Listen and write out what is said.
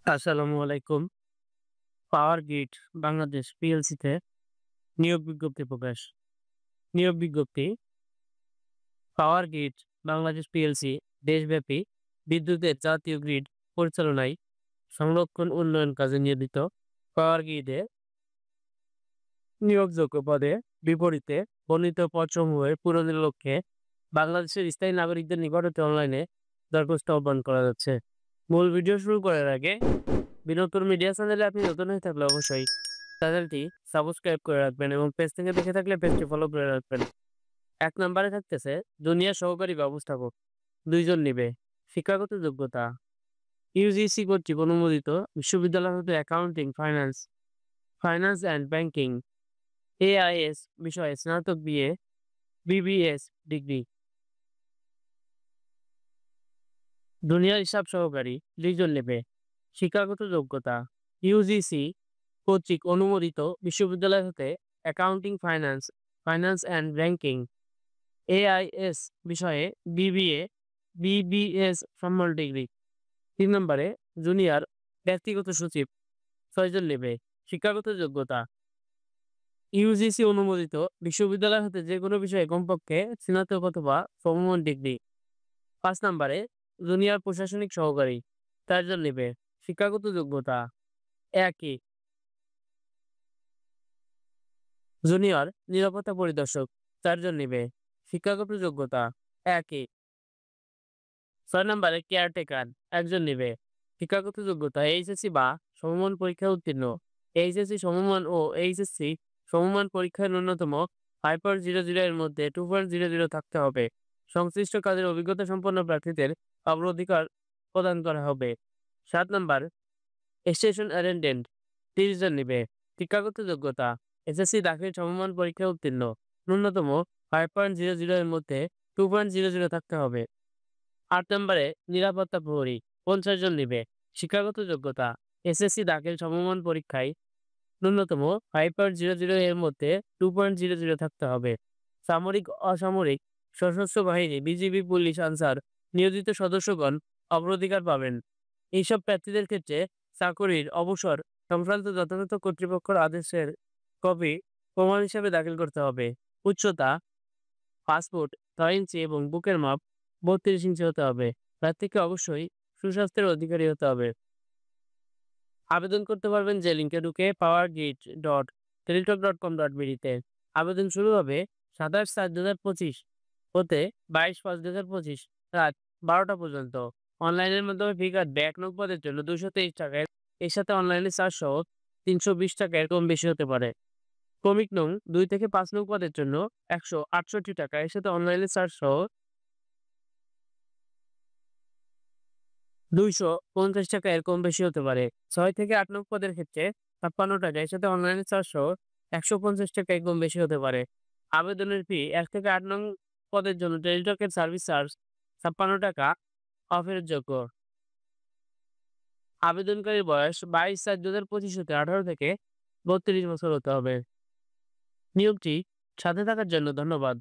আসসালামু আলাইকুম। Power grid Bangladesh পিএলসিতে নিয়োগ বিজ্ঞপ্তি প্রকাশ। নিয়োগ বিজ্ঞপ্তি পাওয়ার গ্রিড বাংলাদেশ পিএলসি দেশব্যাপী বিদ্যুতের জাতীয় গ্রিড পরিচালনায় সংরক্ষণ উন্নয়ন কাজে নিয়োজিত। পাওয়ার গ্রিডে নিয়োগযোগ্য পদে বিপরীতে বর্ণিত পদসমূহের পূরণের লক্ষ্যে বাংলাদেশের স্থায়ী নাগরিকদের নিকট হতে অনলাইনে দরখাস্ত আহ্বান করা যাচ্ছে। মূল ভিডিও শুরু করার আগে বিনোদন মিডিয়া চ্যানেলে আপনি নতুন হয়ে থাকলে অবশ্যই চ্যানেলটি সাবস্ক্রাইব করে রাখবেন এবং পেজ থেকে দেখে থাকলে পেজটি ফলো করে রাখবেন। ১ নম্বরে থাকতেছে জুনিয়র সহকারী ব্যবস্থাপক ২ জন নিবে। শিক্ষাগত যোগ্যতা ইউজিসি কর্তৃক অনুমোদিত বিশ্ববিদ্যালয় হতে accounting, finance and banking, AIS বিষয়ে স্নাতক বিএ, বিবিএস ডিগ্রি। জুনিয়র হিসাব সহকারী ২ জন নেবে। শিক্ষাগত যোগ্যতা ইউজিসি কর্তৃক অনুমোদিত বিশ্ববিদ্যালয় হতে accounting, finance and banking, AIS বিষয়ে বিবিএ, বিবিএস সম্মান ডিগ্রি। ৩ নম্বরে জুনিয়র ব্যক্তিগত সচিব ৬ জন নেবে। শিক্ষাগত যোগ্যতা ইউজিসি অনুমোদিত বিশ্ববিদ্যালয় হতে যেকোনো বিষয়ে কমপক্ষে স্নাতক অথবা সমমান ডিগ্রি। ৫ নম্বরে জুনিয়র প্রশাসনিক সহকারী ৪ জন নেবে। শিক্ষাগত যোগ্যতা একই। জুনিয়র নিরাপত্তা পরিদর্শক ৪ জন নিবে। শিক্ষাগত যোগ্যতা একই। ৬ নম্বরে কেয়ারটেকার ১ জন নিবে। শিক্ষাগত যোগ্যতা এইচএসসি বা সমমান পরীক্ষায় উত্তীর্ণ। এইচএসসি সমমান ও এইচএসসি সমমান পরীক্ষায় ন্যূনতম 5.00 এর মধ্যে 2.00 থাকতে হবে। সংশ্লিষ্ট কাজের অভিজ্ঞতা সম্পন্ন প্রার্থীদের অগ্রাধিকার প্রদান করা হবে। ৭ নাম্বার স্টেশন অ্যাটেনডেন্ট ৩০ জন নিবে। শিক্ষাগত যোগ্যতা এসএসসি দাখিল সমমান পরীক্ষায় উত্তীর্ণ। ন্যূনতম 5.00 এর মধ্যে 2.00 থাকতে হবে। ৮ নম্বরে নিরাপত্তা প্রহরী ৫০ জন নিবে। শিক্ষাগত যোগ্যতা এসএসসি দাখিল সমমান পরীক্ষায় ন্যূনতম 5.00 এর মধ্যে 2.00 থাকতে হবে। সামরিক, অসামরিক, সশস্ত্র বাহিনী, বিজিবি, পুলিশ, আনসার নিয়োজিত সদস্যগণ অগ্রাধিকার পাবেন। এইসব প্রার্থীদের ক্ষেত্রে চাকরির অবসর সংক্রান্ত যথাযথ কর্তৃপক্ষের আদেশের কপি প্রমাণ হিসাবে দাখিল করতে হবে। উচ্চতা পাসপোর্ট ৬ ইঞ্চি এবং বুকের মাপ ৩২ ইঞ্চি হতে হবে। প্রার্থীকে অবশ্যই সুস্বাস্থ্যের অধিকারী হতে হবে। আবেদন করতে পারবেন যে লিঙ্কে ঢুকে powergrid.teletalk.com.bd তে। আবেদন শুরু হবে ২৭/৪/২০২৫ হতে ২২/৫/২০২৫ রাত ১২টা পর্যন্ত। অনলাইনের মাধ্যমে ফি কাটবে। ১ নং পদের জন্য ২২৩ টাকা, এর সাথে অনলাইনে চার্জ সহ ৩২০ টাকা এর কম বেশি হতে পারে। ক্রমিক নং ২ থেকে ৫ নং পদের জন্য ১৬৮ টাকা, এর সাথে অনলাইনে চার্জ সহ ২৫০ টাকা এর কম বেশি হতে পারে। ৬ থেকে ৮ নং পদের ক্ষেত্রে ৫৬ টাকা, এর সাথে অনলাইনে চার্জ সহ ১৫০ টাকা এর কম বেশি হতে পারে। আবেদনের ফি ১ থেকে ৮ নং পদের জন্য টেলিটকের সার্ভিস চার্জ ৫৬ টাকা অফেরতযোগ্য। আবেদনকারীর বয়স ২২/৪/২০২৫ হতে ১৮ থেকে ৩২ বছর হতে হবে। নিয়োগটি সাথে থাকার জন্য ধন্যবাদ।